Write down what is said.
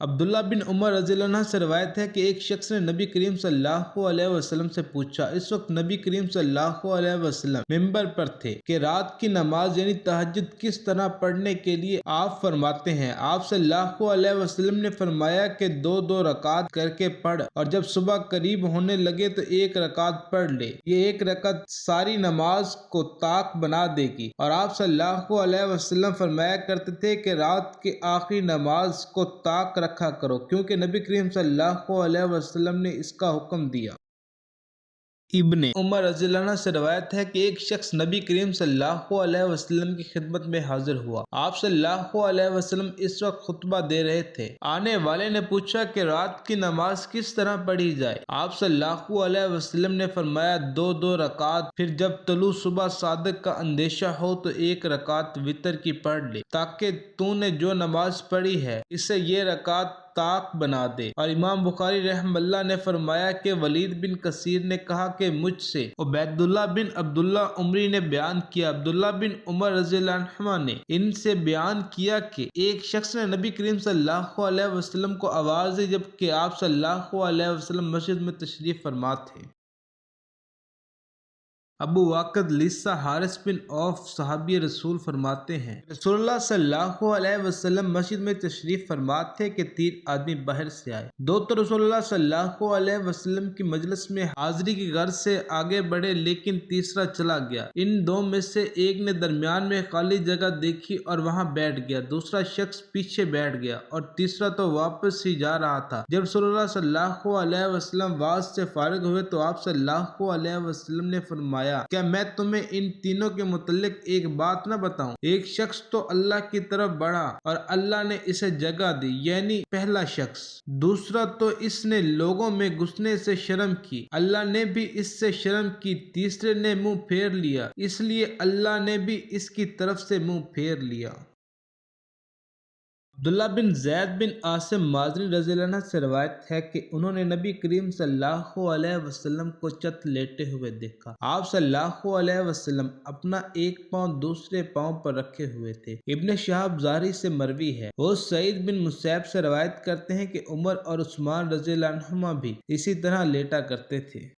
عبداللہ بن عمر رضی اللہ عنہ سے روایت ہے کہ ایک شخص نے نبی کریم صلی اللہ علیہ وسلم سے پوچھا، اس وقت نبی کریم صلی اللہ علیہ وسلم ممبر پر تھے، کہ رات کی نماز یعنی تہجد کس طرح پڑھنے کے لیے آپ فرماتے ہیں؟ آپ صلی اللہ علیہ وسلم نے فرمایا کہ دو دو رکعت کر کے پڑھ، اور جب صبح قریب ہونے لگے تو ایک رکعت پڑھ لے، یہ ایک رکعت ساری نماز کو طاق بنا دے گی۔ اور آپ صلی اللہ علیہ وسلم فرمایا کرتے تھے کہ رات کی آخری نماز کو طاق رکھا کرو، کیونکہ نبی کریم صلی اللہ علیہ وسلم نے اس کا حکم دیا۔ ابن عمر رضی اللہ عنہ سے روایت ہے کہ ایک شخص نبی کریم صلی اللہ علیہ وسلم کی خدمت میں حاضر ہوا۔ آپ صلی اللہ علیہ وسلم اس وقت خطبہ دے رہے تھے۔ آنے والے نے پوچھا کہ رات کی نماز کس طرح پڑھی جائے؟ آپ صلی اللہ علیہ وسلم نے فرمایا دو دو رکعت، پھر جب طلوع صبح صادق کا اندیشہ ہو تو ایک رکعت وتر کی پڑھ لے، تاکہ تو نے جو نماز پڑھی ہے اسے یہ رکعت طاق بنا دے۔ اور امام بخاری رحمہ اللہ نے فرمایا کہ ولید بن کثیر نے کہا کہ مجھ سے عبید اللہ بن عبداللہ عمری نے بیان کیا، عبداللہ بن عمر رضی اللہ عنہما نے ان سے بیان کیا کہ ایک شخص نے نبی کریم صلی اللہ علیہ وسلم کو آواز دی جبکہ آپ صلی اللہ علیہ وسلم مسجد میں تشریف فرما تھے۔ ابو واقد لیثہ حارث بن عوف صحابی رسول فرماتے ہیں، رسول اللہ صلی اللہ علیہ وسلم مسجد میں تشریف فرما تھے کہ 3 آدمی باہر سے آئے۔ دو تو رسول اللہ صلی اللہ علیہ وسلم کی مجلس میں حاضری کی غرض سے آگے بڑھے، لیکن تیسرا چلا گیا۔ ان دو میں سے ایک نے درمیان میں خالی جگہ دیکھی اور وہاں بیٹھ گیا، دوسرا شخص پیچھے بیٹھ گیا اور تیسرا تو واپس ہی جا رہا تھا۔ جب رسول اللہ صلی اللہ علیہ وسلم واعظ سے فارغ ہوئے تو آپ صلی اللہ علیہ وسلم نے فرمایا، کیا میں تمہیں ان تینوں کے متعلق ایک بات نہ بتاؤں؟ ایک شخص تو اللہ کی طرف بڑھا اور اللہ نے اسے جگہ دی، یعنی پہلا شخص۔ دوسرا تو اس نے لوگوں میں گھسنے سے شرم کی، اللہ نے بھی اس سے شرم کی۔ تیسرے نے منہ پھیر لیا، اس لیے اللہ نے بھی اس کی طرف سے منہ پھیر لیا۔ عبداللہ بن زید بن عاصم مازنی رضی اللہ عنہ سے روایت ہے کہ انہوں نے نبی کریم صلی اللہ علیہ وسلم کو چت لیٹے ہوئے دیکھا۔ آپ صلی اللہ علیہ وسلم اپنا ایک پاؤں دوسرے پاؤں پر رکھے ہوئے تھے۔ ابن شہاب زہری سے مروی ہے، وہ سعید بن مسیب سے روایت کرتے ہیں کہ عمر اور عثمان رضی اللہ عنہما بھی اسی طرح لیٹا کرتے تھے۔